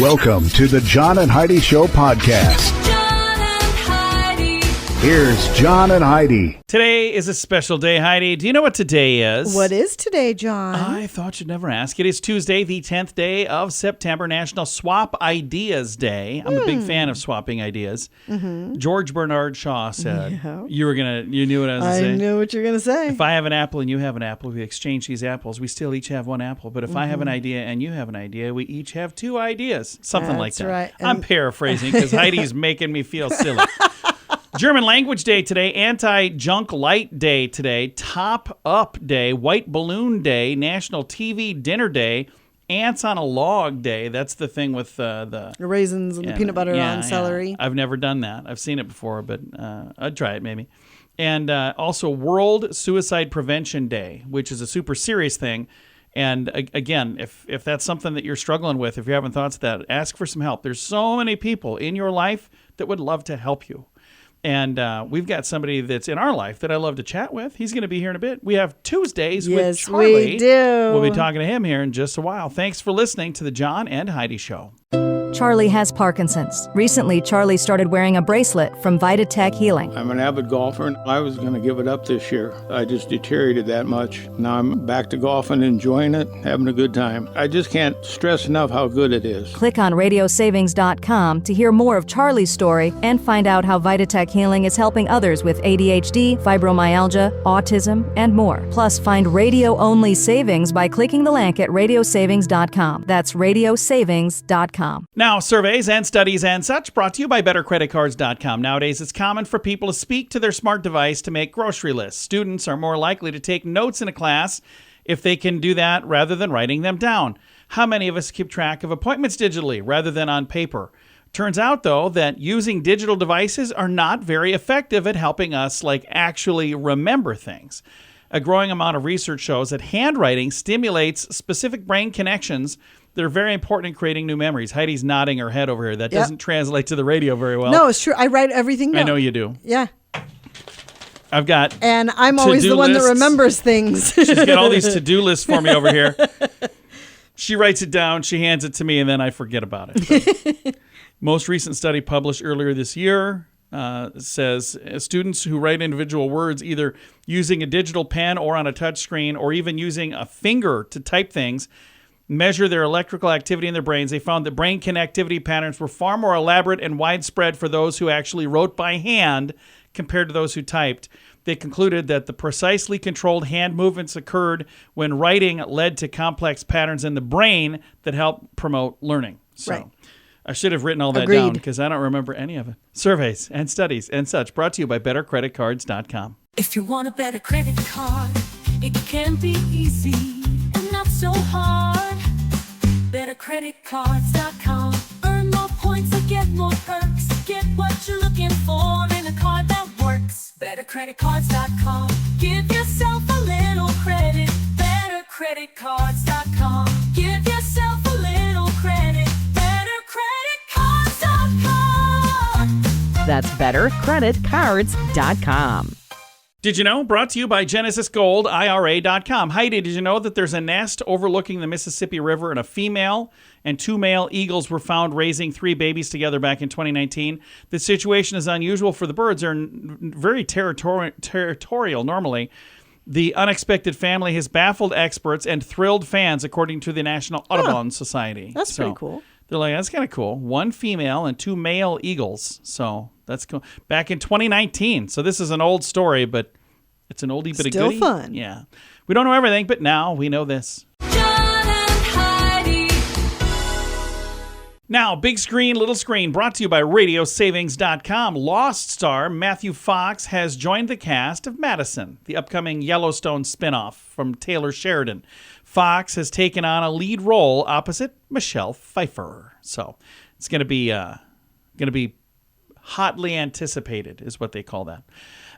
Welcome to the John and Heidi Show podcast. John and Heidi. Here's John and Heidi. Today is a special day, Heidi. Do you know what today is? What is today, John? I thought you'd never ask. It is Tuesday, the 10th day of September, National Swap Ideas Day. I'm a big fan of swapping ideas. Mm-hmm. George Bernard Shaw said, you knew what I was going to say? I knew what you were going to say. If I have an apple and you have an apple, we exchange these apples. We still each have one apple. But if I have an idea and you have an idea, we each have two ideas. Something like that. Right. I'm paraphrasing because Heidi's making me feel silly. German Language Day today, Anti-Junk Light Day today, Top Up Day, White Balloon Day, National TV Dinner Day, Ants on a Log Day. That's the thing with the raisins and the peanut butter on celery. I've never done that. I've seen it before, but I'd try it maybe. And also World Suicide Prevention Day, which is a super serious thing. And again, if that's something that you're struggling with, if you're having thoughts of that, ask for some help. There's so many people in your life that would love to help you. And we've got somebody that's in our life that I love to chat with. He's going to be here in a bit. We have Tuesdays with Charlie. Yes, we do. We'll be talking to him here in just a while. Thanks for listening to the John and Heidi Show. Charlie has Parkinson's. Recently, Charlie started wearing a bracelet from VitaTech Healing. I'm an avid golfer, and I was going to give it up this year. I just deteriorated that much. Now I'm back to golfing, enjoying it, having a good time. I just can't stress enough how good it is. Click on radiosavings.com to hear more of Charlie's story and find out how VitaTech Healing is helping others with ADHD, fibromyalgia, autism, and more. Plus, find radio-only savings by clicking the link at radiosavings.com. That's radiosavings.com. Now, surveys and studies and such brought to you by BetterCreditCards.com. Nowadays, it's common for people to speak to their smart device to make grocery lists. Students are more likely to take notes in a class if they can do that rather than writing them down. How many of us keep track of appointments digitally rather than on paper? Turns out, though, that using digital devices are not very effective at helping us, actually remember things. A growing amount of research shows that handwriting stimulates specific brain connections that are very important in creating new memories. Heidi's nodding her head over here. That doesn't translate to the radio very well. No, it's true. I write everything down. I know you do. Yeah. I've got And I'm always the one that remembers things. She's got all these to-do lists for me over here. She writes it down, she hands it to me, and then I forget about it. But most recent study published earlier this year says students who write individual words either using a digital pen or on a touch screen or even using a finger to type things measure their electrical activity in their brains. They found that brain connectivity patterns were far more elaborate and widespread for those who actually wrote by hand compared to those who typed. They concluded that the precisely controlled hand movements occurred when writing led to complex patterns in the brain that help promote learning. So Right. I should have written all that Agreed. down because I don't remember any of it. Surveys and studies and such brought to you by BetterCreditCards.com. If you want a better credit card, it can be easy and not so hard. BetterCreditCards.com. Earn more points and get more perks. Get what you're looking for in a card that works. BetterCreditCards.com. Give yourself a little credit. BetterCreditCards.com. Give yourself a little credit. BetterCreditCards.com. That's BetterCreditCards.com. Did you know? Brought to you by GenesisGoldIRA.com. Heidi, did you know that there's a nest overlooking the Mississippi River and a female and two male eagles were found raising 3 babies together back in 2019? The situation is unusual for the birds. They're very territorial normally. The unexpected family has baffled experts and thrilled fans, according to the National Audubon Society. That's pretty cool. They're like, that's kind of cool. 1 female and 2 male eagles. So that's cool. Back in 2019. So this is an old story, but it's an oldie but a goodie. Still fun. Yeah. We don't know everything, but now we know this. John and Heidi. Now, Big Screen, Little Screen, brought to you by RadioSavings.com. Lost star Matthew Fox has joined the cast of Madison, the upcoming Yellowstone spinoff from Taylor Sheridan. Fox has taken on a lead role opposite Michelle Pfeiffer. So it's going to be hotly anticipated, is what they call that.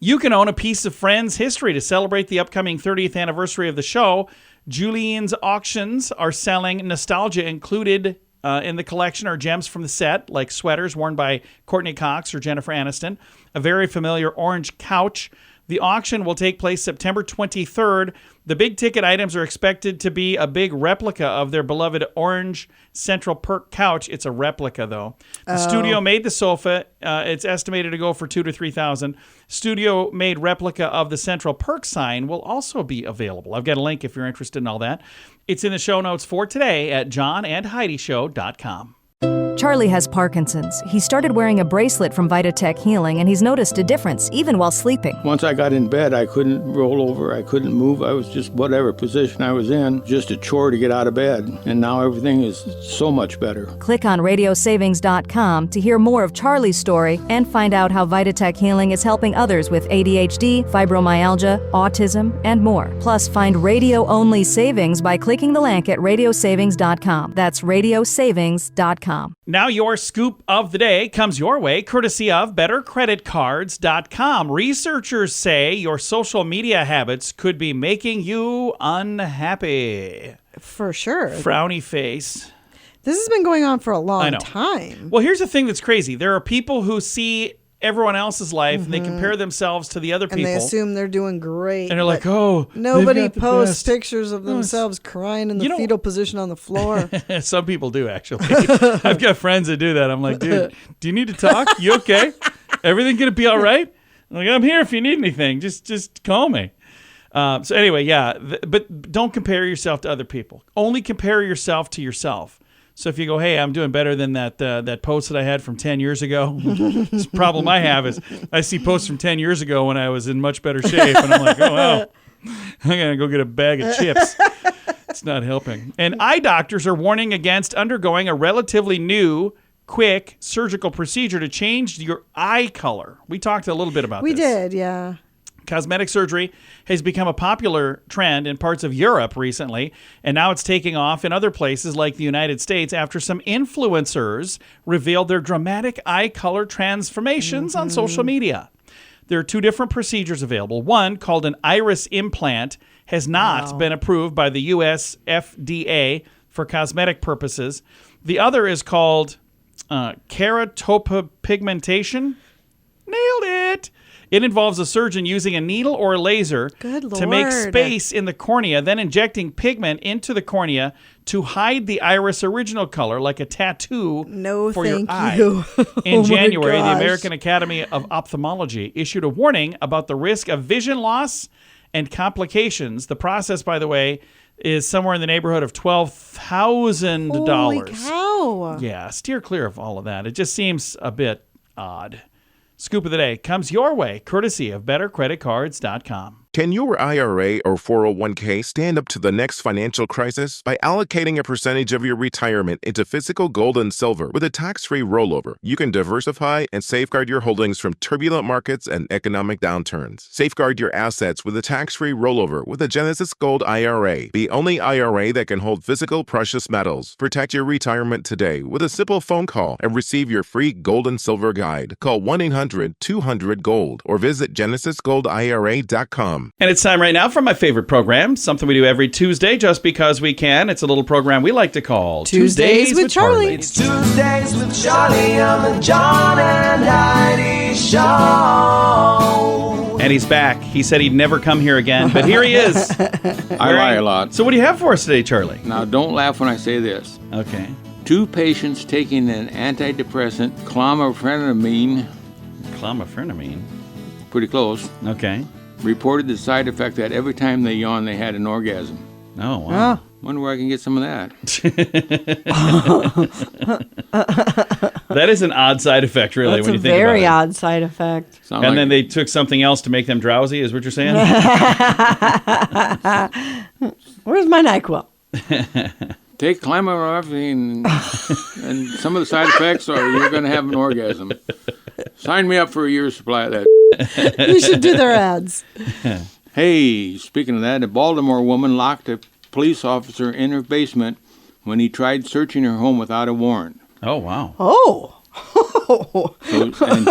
You can own a piece of Friends history to celebrate the upcoming 30th anniversary of the show. Julien's auctions are selling nostalgia included in the collection are gems from the set, like sweaters worn by Courtney Cox or Jennifer Aniston, a very familiar orange couch, The auction will take place September 23rd. The big ticket items are expected to be a big replica of their beloved orange Central Perk couch. It's a replica, though. The studio made the sofa. It's estimated to go for $2,000 to $3,000. Studio-made replica of the Central Perk sign will also be available. I've got a link if you're interested in all that. It's in the show notes for today at johnandheidishow.com. Charlie has Parkinson's. He started wearing a bracelet from Vitatech Healing, and he's noticed a difference, even while sleeping. Once I got in bed, I couldn't roll over. I couldn't move. I was just whatever position I was in, just a chore to get out of bed. And now everything is so much better. Click on radiosavings.com to hear more of Charlie's story and find out how Vitatech Healing is helping others with ADHD, fibromyalgia, autism, and more. Plus, find radio-only savings by clicking the link at radiosavings.com. That's radiosavings.com. Now your scoop of the day comes your way courtesy of BetterCreditCards.com. Researchers say your social media habits could be making you unhappy. For sure. Frowny face. This has been going on for a I long know. time. Well, here's the thing that's crazy. There are people who see everyone else's life and they compare themselves to the other people. And they assume they're doing great. And they're like, oh, nobody they've got the posts best. pictures of themselves crying in the You know- fetal position on the floor. Some people do, actually. I've got friends that do that. I'm like, dude, do you need to talk? You okay? Everything gonna be all right? I'm like, I'm here if you need anything. Just call me. So anyway, yeah. But don't compare yourself to other people. Only compare yourself to yourself. So if you go, hey, I'm doing better than that post that I had from 10 years ago. The problem I have is I see posts from 10 years ago when I was in much better shape. And I'm like, oh, wow, I'm going to go get a bag of chips. It's not helping. And eye doctors are warning against undergoing a relatively new, quick surgical procedure to change your eye color. We talked a little bit about We this. did, yeah. Cosmetic surgery has become a popular trend in parts of Europe recently, and now it's taking off in other places like the United States after some influencers revealed their dramatic eye color transformations on social media. There are two different procedures available. One, called an iris implant, has not been approved by the U.S. FDA for cosmetic purposes. The other is called keratopigmentation. Nailed it! It involves a surgeon using a needle or a laser to make space in the cornea, then injecting pigment into the cornea to hide the iris original color, like a tattoo for your eye. In January, the American Academy of Ophthalmology issued a warning about the risk of vision loss and complications. The process, by the way, is somewhere in the neighborhood of $12,000. Holy cow. Yeah, steer clear of all of that. It just seems a bit odd. Scoop of the day comes your way, courtesy of BetterCreditCards.com. Can your IRA or 401k stand up to the next financial crisis? By allocating a percentage of your retirement into physical gold and silver with a tax-free rollover, you can diversify and safeguard your holdings from turbulent markets and economic downturns. Safeguard your assets with a tax-free rollover with a Genesis Gold IRA, the only IRA that can hold physical precious metals. Protect your retirement today with a simple phone call and receive your free gold and silver guide. Call 1-800-200-GOLD or visit genesisgoldira.com. And it's time right now for my favorite program, something we do every Tuesday just because we can. It's a little program we like to call Tuesdays with Charlie. It's Tuesdays with Charlie on the John and Heidi Show. And he's back. He said he'd never come here again, but here he is. I lie a lot. So what do you have for us today, Charlie? Now, don't laugh when I say this. Okay. 2 patients taking an antidepressant, clomifenemine, pretty close, Okay. reported the side effect that every time they yawned, they had an orgasm. Oh, wow. Wonder where I can get some of that. That is an odd side effect, really, That's when a you think about it. very odd side effect. Sound And like then they took something else to make them drowsy, is what you're saying? Where's my NyQuil? take clomifenemine and some of the side effects are you're going to have an orgasm. Sign me up for a year's supply of that. You should do their ads. Hey, speaking of that, a Baltimore woman locked a police officer in her basement when he tried searching her home without a warrant. Oh, wow. Oh. So, and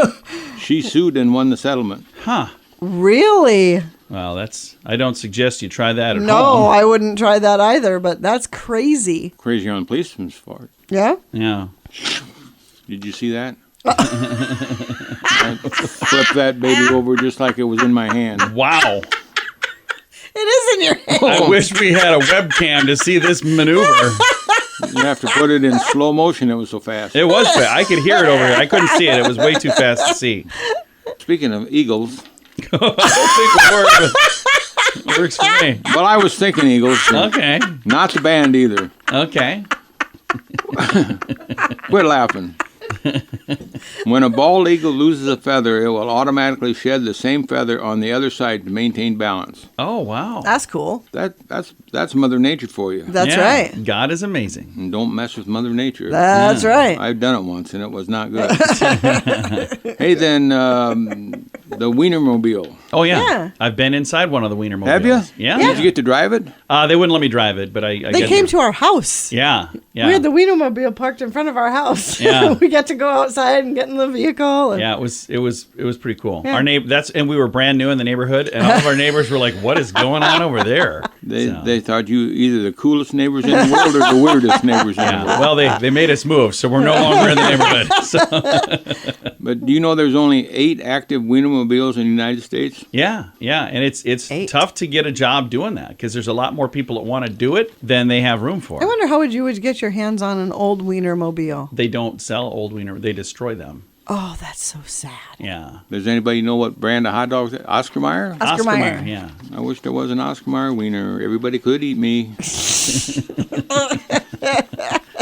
she sued and won the settlement. Huh. Really? Well, I don't suggest you try that at No, home. I wouldn't try that either, but that's crazy. Crazy on the policeman's part. Yeah? Yeah. Did you see that? I flipped that baby over just like it was in my hand. Wow. It is in your hand. I wish we had a webcam to see this maneuver. You have to put it in slow motion. It was so fast. It was fast. I could hear it over here. I couldn't see it. It was way too fast to see. Speaking of eagles, I don't think it works, but it works for me. well, I was thinking eagles. Okay. Not the band either. Okay. Quit laughing. When a bald eagle loses a feather, it will automatically shed the same feather on the other side to maintain balance. Oh, wow. That's cool. That's Mother Nature for you. That's Yeah. right. God is amazing. And don't mess with Mother Nature. That's right. I've done it once, and it was not good. Hey, then, the Wienermobile. Oh, yeah. Yeah. I've been inside one of the Wienermobiles. Have you? Yeah. Did you get to drive it? They wouldn't let me drive it, but I They get came to. to our house. Yeah. Yeah. We had the Wienermobile parked in front of our house. Yeah. We got to go outside and get in the vehicle. And Yeah, it was pretty cool. Yeah. Our and we were brand new in the neighborhood, and all of our neighbors were like, "What is going on over there?" They thought you either the coolest neighbors in the world or the weirdest neighbors in the Yeah. world. Well, they made us move, so we're no longer in the neighborhood. So, But do you know there's only 8 active Wienermobiles in the United States? yeah, and it's 8. tough to get a job doing that because there's a lot more people that want to do it than they have room for. I wonder how you would get your hands on an old Wienermobile. They don't sell old Wiener; they destroy them. Oh, that's so sad. Yeah. Does anybody know what brand of hot dogs? Oscar Mayer? Oscar Mayer. Yeah. I wish there was an Oscar Mayer wiener. Everybody could eat me.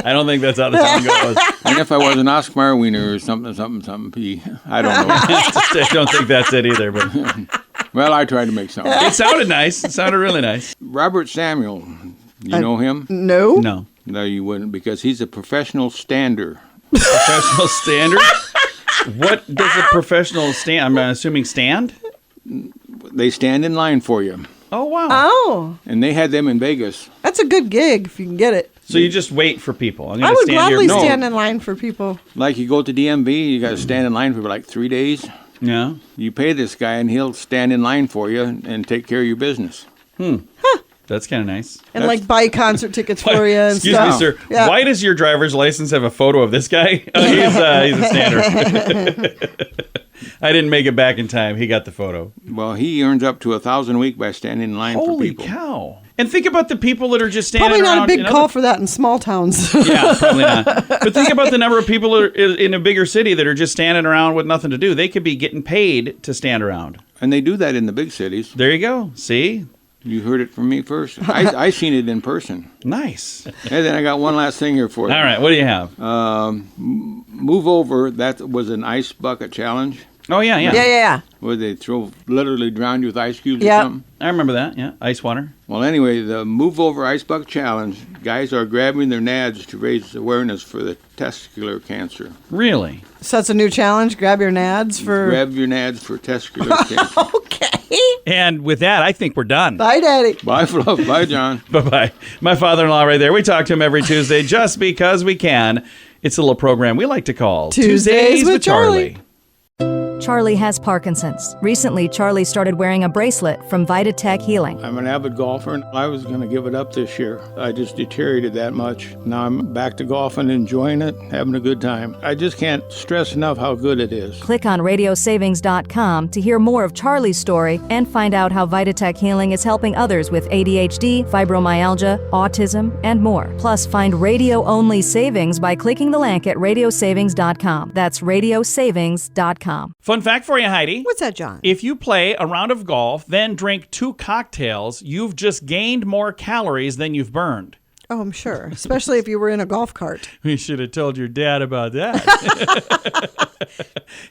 I don't think that's how the song goes. And if I was an Oscar Mayer wiener or something, I don't know. I don't think that's it either. But Well, I tried to make something. it sounded nice. It sounded really nice. Robert Samuel, you know him? No. No. No, you wouldn't, because he's a professional stander. Professional standard? What does a professional stand? I'm assuming stand? They stand in line for you. Oh, wow. Oh, And they had them in Vegas. that's a good gig if you can get it. So you just wait for people. I'm I gonna would stand gladly here. stand in line for people. Like you go to DMV, you got to stand in line for like 3 days. Yeah. You pay this guy, and he'll stand in line for you and take care of your business. That's kind of nice. And like buy concert tickets for you and Excuse stuff. me, sir. Yeah. Why does your driver's license have a photo of this guy? Oh, he's a stander. I didn't make it back in time. He got the photo. Well, he earns up to $1,000 a week by standing in line for Holy people. cow. And think about the people that are just standing Probably around. not a big in call other- for that in small towns. Yeah, probably not. But think about the number of people that are in a bigger city that are just standing around with nothing to do. They could be getting paid to stand around. And they do that in the big cities. There you go. See? You heard it from me first. I seen it in person. Nice. And then I got one last thing here for you. All right, what do you have? Move over. That was an ice bucket challenge Oh, yeah. yeah. where they literally drown you with ice cubes Yeah. or something. I remember that. Yeah, ice water. Well, anyway, the Move Over Ice Bucket Challenge, guys are grabbing their nads to raise awareness for the testicular cancer. Really? So that's a new challenge. Grab your nads for. Grab your nads for testicular cancer. Okay. And with that, I think we're done. Bye, Daddy. Bye, Fluff. Bye, John. Bye-bye. My father-in-law right there. We talk to him every Tuesday just because we can. It's a little program we like to call Tuesdays with Charlie. Charlie has Parkinson's. Recently, Charlie started wearing a bracelet from Vitatech Healing. I'm an avid golfer, and I was going to give it up this year. I just deteriorated that much. Now I'm back to golfing, enjoying it, having a good time. I just can't stress enough how good it is. Click on radiosavings.com to hear more of Charlie's story and find out how Vitatech Healing is helping others with ADHD, fibromyalgia, autism, and more. Plus, find radio-only savings by clicking the link at radiosavings.com. That's radiosavings.com. Fun fact for you, Heidi. What's that, John? If you play a round of golf, then drink 2 cocktails, you've just gained more calories than you've burned. Oh, I'm sure. Especially if you were in a golf cart. We should have told your dad about that.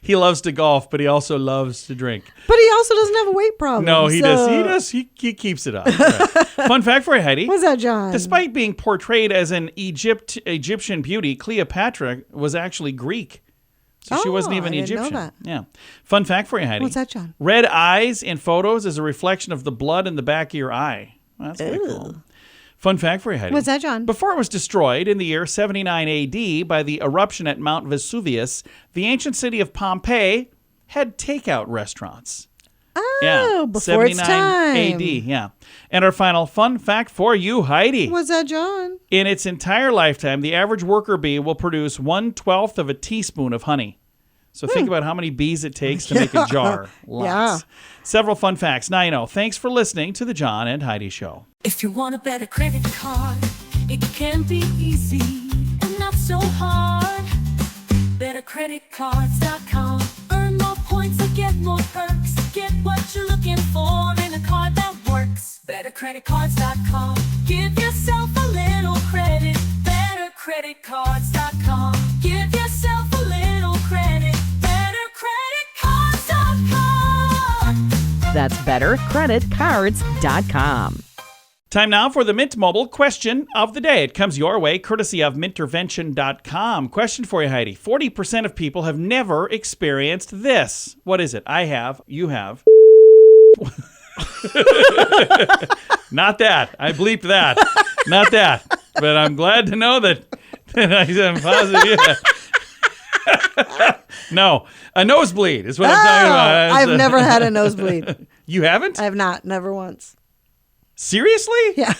He loves to golf, but he also loves to drink. But he also doesn't have a weight problem. No, he so- does. He does. He keeps it up. Right. Fun fact for you, Heidi. What's that, John? Despite being portrayed as an Egyptian beauty, Cleopatra was actually Greek. So she Oh, wasn't even I didn't know Egyptian. that. Yeah. Fun fact for you, Heidi. What's that, John? Red eyes in photos is a reflection of the blood in the back of your eye. Well, that's pretty cool. Fun fact for you, Heidi. What's that, John? Before it was destroyed in the year 79 AD by the eruption at Mount Vesuvius, the ancient city of Pompeii had takeout restaurants. Oh, before its time. AD, yeah. And our final fun fact for you, Heidi. What's that, John? In its entire lifetime, the average worker bee will produce 1/12 of a teaspoon of honey. So think about how many bees it takes to make a jar. Lots. Yeah. Several fun facts. Now you know. Thanks for listening to the John and Heidi Show. If you want a better credit card, it can be easy and not so hard. BetterCreditCards.com. Earn more points and get more perks. Get what you're looking for in a card that works. BetterCreditCards.com. Give yourself a little credit. BetterCreditCards.com. Give yourself a little credit. BetterCreditCards.com. That's bettercreditcards.com. Time now for the Mint Mobile question of the day. It comes your way courtesy of mintervention.com. Question for you, Heidi. 40% of people have never experienced this. What is it? I have. You have. Not that. I bleeped that. Not that. But I'm glad to know that I am positive. Yeah. No. A nosebleed is what I'm talking about. I've never had a nosebleed. You haven't? I have not. Never once. Seriously? Yeah.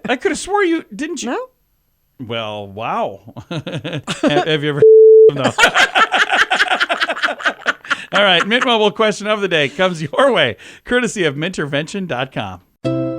I could have swore you didn't. You? No. Well, wow. Have you ever? No. All right. Mint Mobile question of the day comes your way, courtesy of mintervention.com.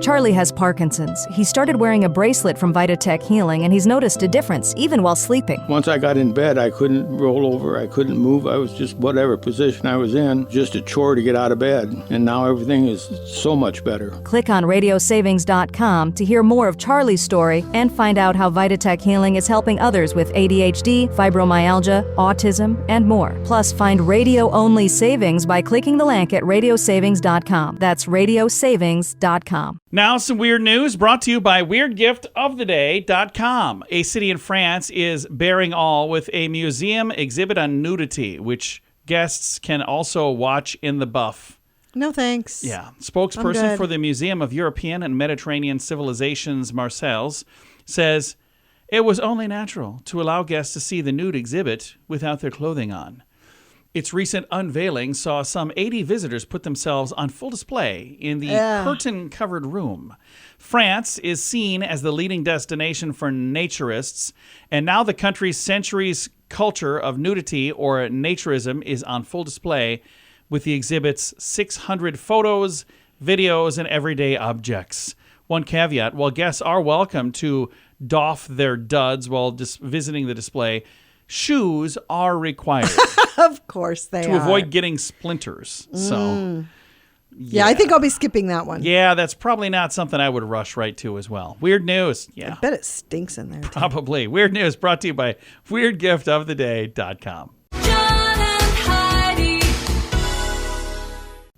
Charlie has Parkinson's. He started wearing a bracelet from Vitatech Healing, and he's noticed a difference, even while sleeping. Once I got in bed, I couldn't roll over. I couldn't move. I was just whatever position I was in, just a chore to get out of bed. And now everything is so much better. Click on radiosavings.com to hear more of Charlie's story and find out how Vitatech Healing is helping others with ADHD, fibromyalgia, autism, and more. Plus, find radio-only savings by clicking the link at radiosavings.com. That's radiosavings.com. Now, some weird news brought to you by WeirdGiftOfTheDay.com. A city in France is bearing all with a museum exhibit on nudity, which guests can also watch in the buff. No thanks. Yeah. I'm Spokesperson good. for the Museum of European and Mediterranean Civilizations, Marseilles, says it was only natural to allow guests to see the nude exhibit without their clothing on. Its recent unveiling saw some 80 visitors put themselves on full display in the curtain-covered room. France is seen as the leading destination for naturists, and now the country's centuries culture of nudity or naturism is on full display with the exhibit's 600 photos, videos, and everyday objects. One caveat, while guests are welcome to doff their duds while visiting the display, shoes are required. Of course they to are. avoid getting splinters. So, Yeah, I think I'll be skipping that one. yeah, that's probably not something I would rush right to as well. Weird news. I Yeah, bet it stinks in there. Too. probably. Weird news brought to you by WeirdGiftOfTheDay.com. John and Heidi.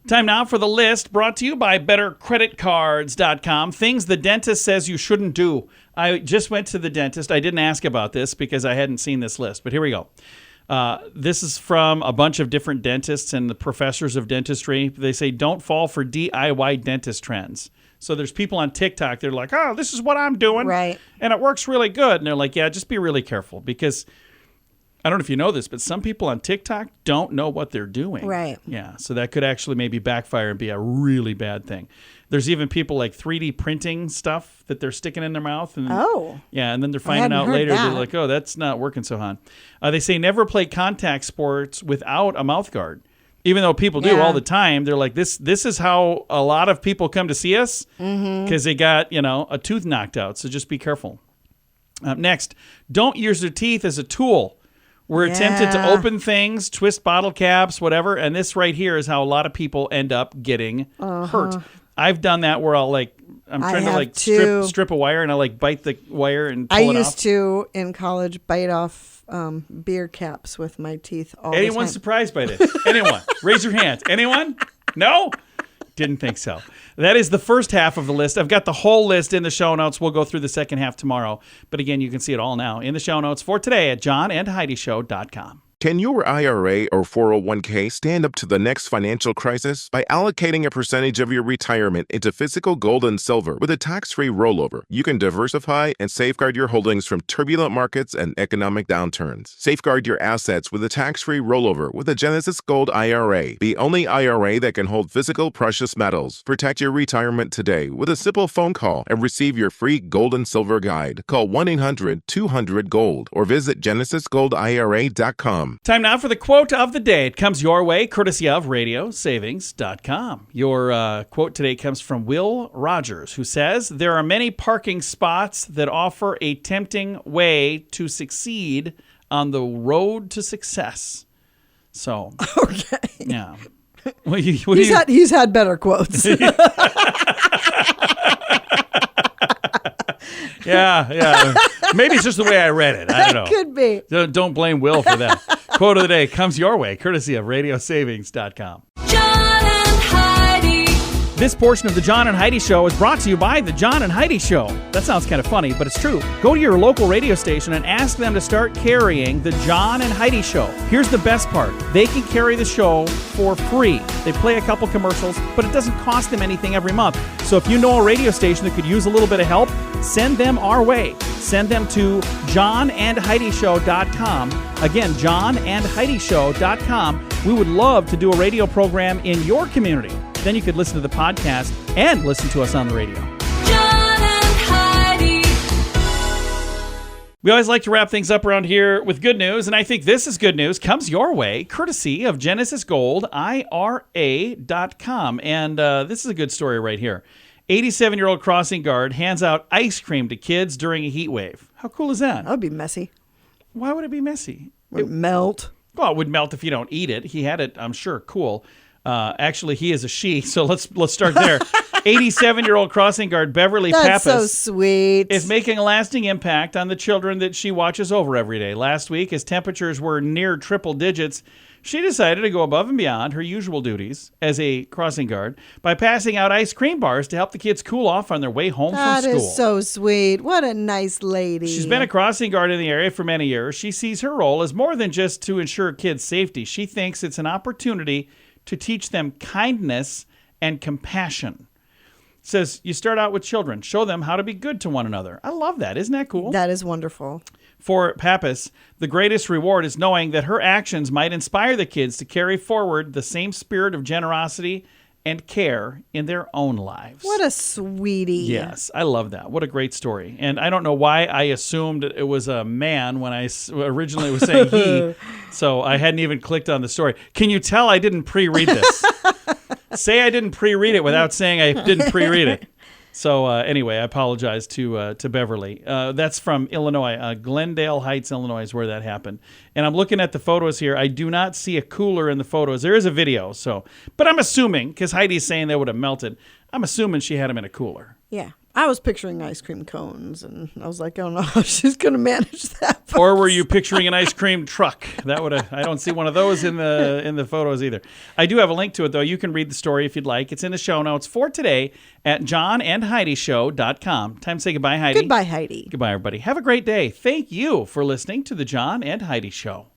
Time now for the list brought to you by BetterCreditCards.com. Things the dentist says you shouldn't do. I just went to the dentist. I didn't ask about this because I hadn't seen this list, but here we go. This is from a bunch of different dentists and the professors of dentistry. They say don't fall for DIY dentist trends. So there's people on TikTok, they're like, oh, this is what I'm doing. Right. And it works really good. And they're like, yeah, just be really careful because I don't know if you know this, but some people on TikTok don't know what they're doing. Right. Yeah. So that could actually maybe backfire and be a really bad thing. There's even people like 3D printing stuff that they're sticking in their mouth. And, Oh. yeah. And then they're finding hadn't out heard later, that. they're like, oh, that's not working so hot. They say never play contact sports without a mouth guard. Even though people do Yeah. all the time, they're like, this is how a lot of people come to see us because they got, a tooth knocked out. So just be careful. Next, don't use your teeth as a tool. We're tempted to Yeah. open things, twist bottle caps, whatever. And this right here is how a lot of people end up getting hurt. I've done that where I'm trying to have like too. strip a wire and I like bite the wire and pull I it used off. to, in college, bite off beer caps with my teeth all Anyone the time. surprised by this? Anyone? Raise your hands. Anyone? No? Didn't think so. That is the first half of the list. I've got the whole list in the show notes. We'll go through the second half tomorrow. But again, you can see it all now in the show notes for today at johnandheidishow.com. Can your IRA or 401k stand up to the next financial crisis by allocating a percentage of your retirement into physical gold and silver with a tax-free rollover? You can diversify and safeguard your holdings from turbulent markets and economic downturns. Safeguard your assets with a tax-free rollover with a Genesis Gold IRA, the only IRA that can hold physical precious metals. Protect your retirement today with a simple phone call and receive your free gold and silver guide. Call 1-800-200-GOLD or visit genesisgoldira.com. radiosavings.com. Time now for the quote of the day. It comes your way, courtesy of radiosavings.com. Your quote today comes from Will Rogers, who says, "There are many parking spots that offer a tempting way to succeed on the road to success." So, Okay. yeah. He's had better quotes. Yeah. Maybe it's just the way I read it. I don't know. Could be. Don't blame Will for that. Quote of the day comes your way, courtesy of radiosavings.com. John and Heidi. This portion of the John and Heidi Show is brought to you by the John and Heidi Show. That sounds kind of funny, but it's true. Go to your local radio station and ask them to start carrying the John and Heidi Show. Here's the best part. They can carry the show for free. They play a couple commercials, but it doesn't cost them anything every month. So if you know a radio station that could use a little bit of help, send them our way. Send them to johnandheidishow.com. Again, johnandheidishow.com. We would love to do a radio program in your community. Then you could listen to the podcast and listen to us on the radio. John and Heidi. We always like to wrap things up around here with good news, and I think this is good news. Comes your way, courtesy of Genesis Gold, IRA.com. And this is a good story right here. 87-year-old crossing guard hands out ice cream to kids during a heat wave. How cool is that? That would be messy. Why would it be messy? Would melt. Well, it would melt if you don't eat it. He had it, I'm sure, cool. Actually, he is a she, so let's start there. 87-year-old crossing guard Beverly That's Pappas so sweet. is making a lasting impact on the children that she watches over every day. Last week, as temperatures were near triple digits, she decided to go above and beyond her usual duties as a crossing guard by passing out ice cream bars to help the kids cool off on their way home That from school. is so sweet. What a nice lady. She's been a crossing guard in the area for many years. She sees her role as more than just to ensure kids' safety. She thinks it's an opportunity to teach them kindness and compassion. Says you start out with children, show them how to be good to one another. I love that. Isn't that cool? That is wonderful. For Pappas, the greatest reward is knowing that her actions might inspire the kids to carry forward the same spirit of generosity and care in their own lives. What a sweetie. Yes, I love that. What a great story. And I don't know why I assumed it was a man when I originally was saying he, so I hadn't even clicked on the story. Can you tell I didn't pre-read this? Say I didn't pre-read it without saying I didn't pre-read it. So anyway, I apologize to Beverly. That's from Illinois. Glendale Heights, Illinois is where that happened. And I'm looking at the photos here. I do not see a cooler in the photos. There is a video, but I'm assuming, because Heidi's saying they would have melted, I'm assuming she had them in a cooler. Yeah. I was picturing ice cream cones, and I was like, I don't know how she's going to manage that. Or were you picturing an ice cream truck? That would I don't see one of those in the photos either. I do have a link to it, though. You can read the story if you'd like. It's in the show notes for today at johnandheidishow.com. Time to say goodbye, Heidi. Goodbye, Heidi. Goodbye, everybody. Have a great day. Thank you for listening to the John and Heidi Show.